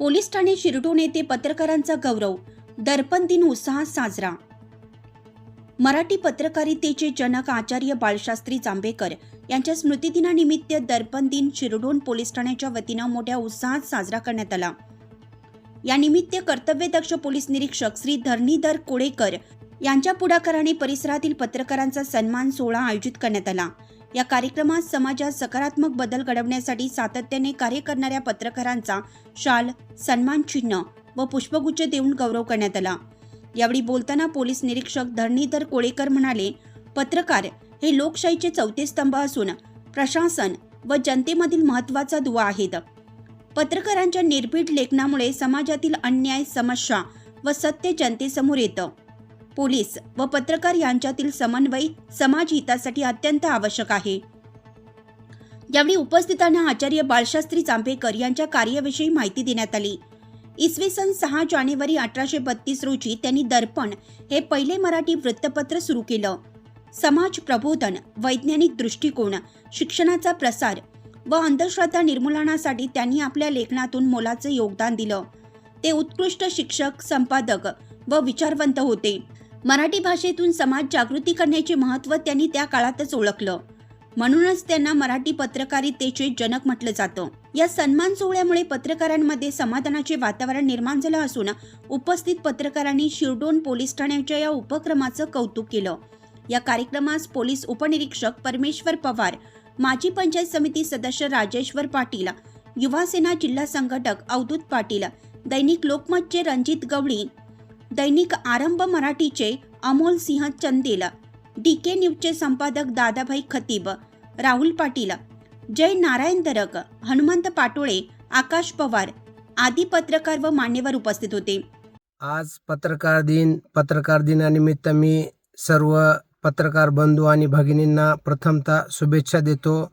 Police Thane Shirdon येथे पत्रकारांचा गौरव, दर्पण दिन उत्साहात साजरा। मराठी पत्रकारितेचे जनक आचार्य बाळशास्त्री जांभेकर यांच्या स्मृतिदिनानिमित्त दर्पण दिन शिरडोन पोलीस ठाण्याच्या वतीने मोठ्या उत्साहात साजरा करण्यात आला। या निमित्त कर्तव्यदक्ष पोलीस निरीक्षक श्री धरणीधर कोळेकर यांच्या पुढाकाराने परिसरातील पत्रकारांचा सन्मान सोहळा आयोजित करण्यात आला। या कार्यक्रमात समाजात सकारात्मक बदल घडवण्यासाठी सातत्याने कार्य करणाऱ्या पत्रकारांचा शाल, सन्मान चिन्ह व पुष्पगुच्छ देऊन गौरव करण्यात आला। यावेळी बोलताना पोलीस निरीक्षक धरणीधर कोळेकर म्हणाले, पत्रकार हे लोकशाहीचे चौथे स्तंभ असून प्रशासन व जनतेमधील महत्त्वाचा दुवा आहेत। पत्रकारांच्या निर्भीड लेखनामुळे समाजातील अन्याय, समस्या व सत्य जनतेसमोर येतं। पोलीस व पत्रकार यांच्यातील समन्वय समाज हितासाठी अत्यंत आवश्यक आहे। यावेळी उपस्थितांना आचार्य बाळशास्त्री जांभेकर यांच्या कार्याविषयी माहिती देण्यात आली। इसवी सन 6 जानेवारी 1832 रोजी त्यांनी दर्पण हे पहिले मराठी वृत्तपत्र सुरू केलं। समाज प्रबोधन, वैज्ञानिक दृष्टिकोन, शिक्षणाचा प्रसार व अंधश्रद्धा निर्मूलनासाठी त्यांनी आपल्या लेखनातून मोलाचे योगदान दिलं। ते उत्कृष्ट शिक्षक, संपादक व विचारवंत होते। मराठी भाषेतून समाज जागृती करण्याचे महत्त्व त्यांनी त्या काळातच ओळखलं, म्हणूनच त्यांना मराठी पत्रकारितेचे जनक म्हटलं जातं। या सन्मान सोहळ्यामुळे पत्रकारांमध्ये समाधानाचे वातावरण निर्माण झालं असून उपस्थित पत्रकारांनी शिरडोन पोलीस ठाण्याच्या या उपक्रमाचं कौतुक केलं। या कार्यक्रमास पोलीस उपनिरीक्षक परमेश्वर पवार, माजी पंचायत समिती सदस्य राजेश्वर पाटील, युवा सेना जिल्हा संघटक अवधूत पाटील, दैनिक लोकमतचे रणजित गवळी, दैनिक आरंभ मराठीचे अमोल सिंह चंदेल, DK न्यूजचे संपादक दादाभाई खतीब, राहुल पाटील, जय नारायण दरक, हनुमंत पाटोळे, आकाश पवार आदी पत्रकार व मान्यवर उपस्थित होते। आज पत्रकार दिनानिमित्त मी सर्व पत्रकार बंधू आणि भगिनींना प्रथमतः शुभेच्छा देतो।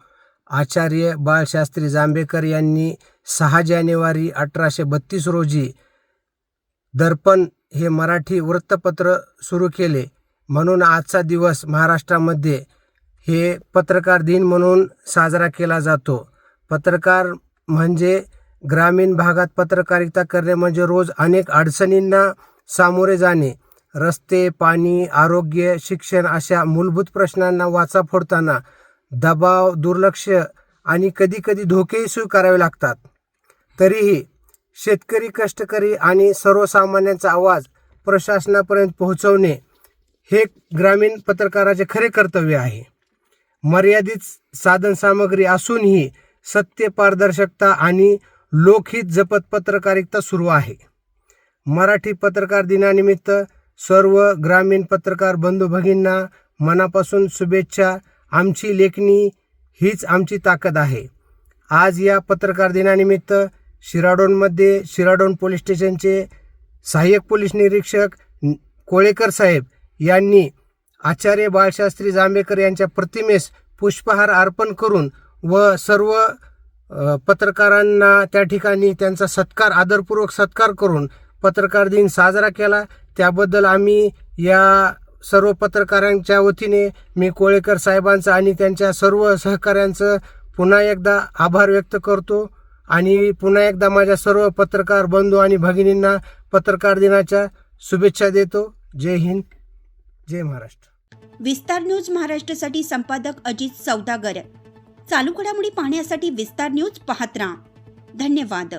आचार्य बाळशास्त्री जांभेकर यांनी 6 जानेवारी 1832 रोजी दर्पण हे मराठी वृत्तपत्र सुरू केले, म्हणून आजचा दिवस महाराष्ट्रामध्ये हे पत्रकार दिन म्हणून साजरा केला जातो। पत्रकार म्हणजे ग्रामीण भागात पत्रकारिता करणे म्हणजे रोज अनेक अडचणींना सामोरे जाणे, रस्ते, पाणी, आरोग्य, शिक्षण अशा मूलभूत प्रश्नांना वाचा फोडताना दबाव, दुर्लक्ष आणि कधीकधी धोकेही स्वीकारावे लागतात। तरीही शेतकरी, कष्टकरी आणि सर्वसामान्यांचा आवाज प्रशासनापर्यंत पोहोचवणे हे ग्रामीण पत्रकाराचे खरे कर्तव्य आहे। मर्यादित साधनसामग्री असूनही सत्य, पारदर्शकता आणि लोकहित जपत पत्रकारिता सुरू आहे। मराठी पत्रकार दिनानिमित्त सर्व ग्रामीण पत्रकार बंधू भगिनींना मनापासून शुभेच्छा। आमची लेखणी हीच आमची ताकद आहे। आज या पत्रकार दिनानिमित्त शिराडोन पोलीस स्टेशनचे सहाय्यक पोलीस निरीक्षक कोळेकर साहेब यांनी आचार्य बाळशास्त्री जांभेकर यांच्या प्रतिमेस पुष्पहार अर्पण करून व सर्व पत्रकारांना त्या ठिकाणी त्यांचा आदरपूर्वक सत्कार करून पत्रकार दिन साजरा केला। त्याबद्दल आम्ही या सर्व पत्रकारांच्या वतीने मी कोळेकर साहेबांचं आणि त्यांच्या सर्व सहकाऱ्यांचं पुन्हा एकदा आभार व्यक्त करतो आणि पुन्हा एकदा माझ्या सर्व पत्रकार बंधू आणि भगिनींना पत्रकार दिनाच्या शुभेच्छा देतो। जय हिंद, जय महाराष्ट्र। विस्तार न्यूज महाराष्ट्रासाठी संपादक अजित सौदागर। चालू घडामोडी पाहण्यासाठी विस्तार न्यूज पाहत राहा। धन्यवाद।